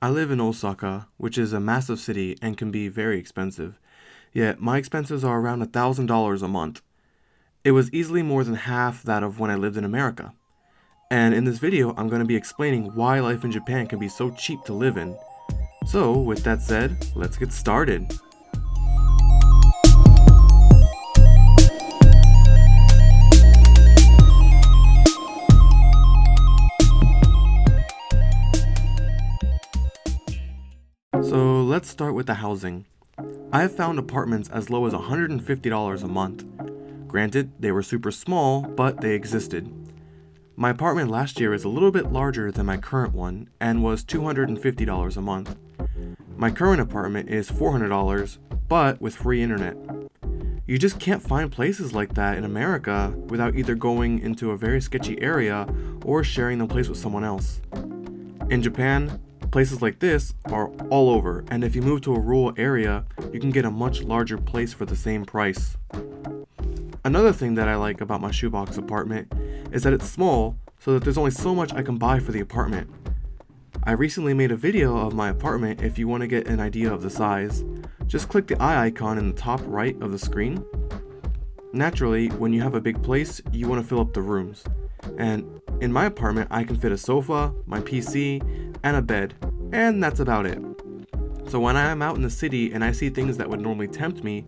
I live in Osaka, which is a massive city and can be very expensive. Yet my expenses are around $1,000 a month. It was easily more than half that of when I lived in America. And in this video, I'm going to be explaining why life in Japan can be so cheap to live in. So, with that said, let's get started. So, let's start with the housing. I have found apartments as low as $150 a month. Granted, they were super small, but they existed. My apartment last year is a little bit larger than my current one and was $250 a month. My current apartment is $400, but with free internet. You just can't find places like that in America without either going into a very sketchy area or sharing the place with someone else. In Japan, places like this are all over, and if you move to a rural area, you can get a much larger place for the same price. Another thing that I like about my shoebox apartment is that it's small, so that there's only so much I can buy for the apartment. I recently made a video of my apartment if you want to get an idea of the size. Just click the eye icon in the top right of the screen. Naturally, when you have a big place, you want to fill up the rooms. And in my apartment, I can fit a sofa, my PC, and a bed, and that's about it. So when I am out in the city and I see things that would normally tempt me,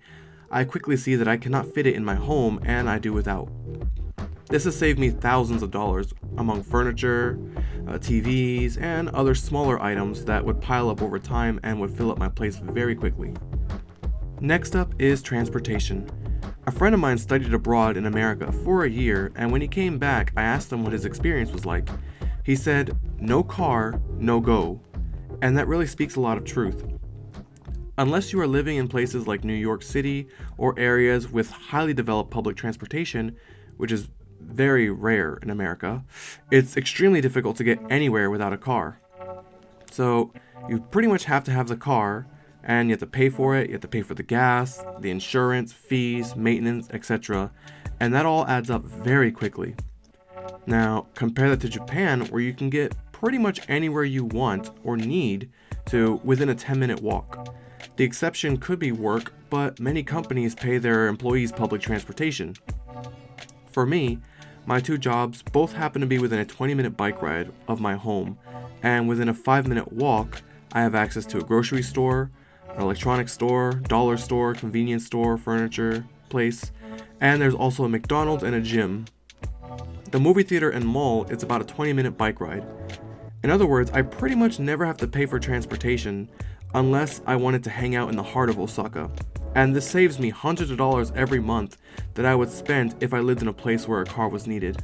I quickly see that I cannot fit it in my home and I do without. This has saved me thousands of dollars among furniture, TVs, and other smaller items that would pile up over time and would fill up my place very quickly. Next up is transportation. A friend of mine studied abroad in America for a year, and when he came back, I asked him what his experience was like. He said, "No car, no go." And that really speaks a lot of truth. Unless you are living in places like New York City or areas with highly developed public transportation, which is very rare in America, it's extremely difficult to get anywhere without a car. So you pretty much have to have the car, and you have to pay for it, you have to pay for the gas, the insurance, fees, maintenance, etc. And that all adds up very quickly. Now, compare that to Japan, where you can get pretty much anywhere you want or need to within a 10-minute walk. The exception could be work, but many companies pay their employees public transportation. For me, my two jobs both happen to be within a 20-minute bike ride of my home, and within a 5-minute walk, I have access to a grocery store, an electronics store, dollar store, convenience store, furniture place, and there's also a McDonald's and a gym. The movie theater and mall is about a 20-minute bike ride. In other words, I pretty much never have to pay for transportation unless I wanted to hang out in the heart of Osaka. And this saves me hundreds of dollars every month that I would spend if I lived in a place where a car was needed.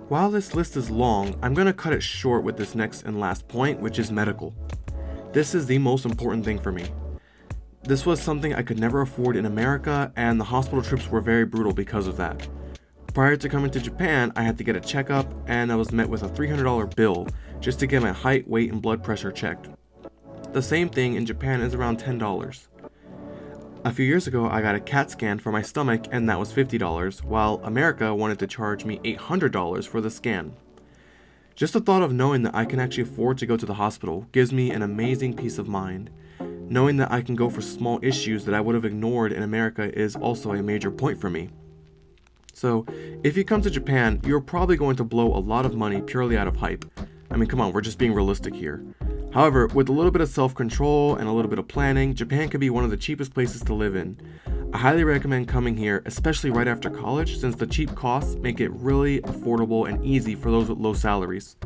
While this list is long, I'm going to cut it short with this next and last point, which is medical. This is the most important thing for me. This was something I could never afford in America, and the hospital trips were very brutal because of that. Prior to coming to Japan, I had to get a checkup, and I was met with a $300 bill just to get my height, weight, and blood pressure checked. The same thing in Japan is around $10. A few years ago, I got a CAT scan for my stomach, and that was $50, while America wanted to charge me $800 for the scan. Just the thought of knowing that I can actually afford to go to the hospital gives me an amazing peace of mind. Knowing that I can go for small issues that I would have ignored in America is also a major point for me. So, if you come to Japan, you're probably going to blow a lot of money purely out of hype. I mean, come on, we're just being realistic here. However, with a little bit of self-control and a little bit of planning, Japan can be one of the cheapest places to live in. I highly recommend coming here, especially right after college, since the cheap costs make it really affordable and easy for those with low salaries.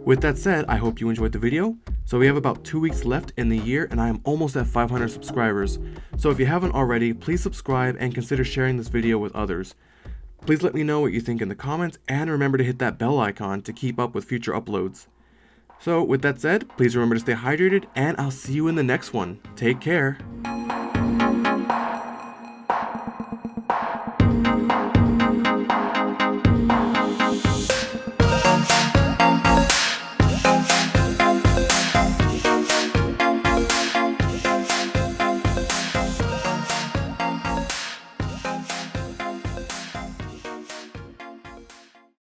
With that said, I hope you enjoyed the video. So we have about 2 weeks left in the year, and I am almost at 500 subscribers. So if you haven't already, please subscribe and consider sharing this video with others. Please let me know what you think in the comments, and remember to hit that bell icon to keep up with future uploads. So with that said, please remember to stay hydrated, and I'll see you in the next one. Take care.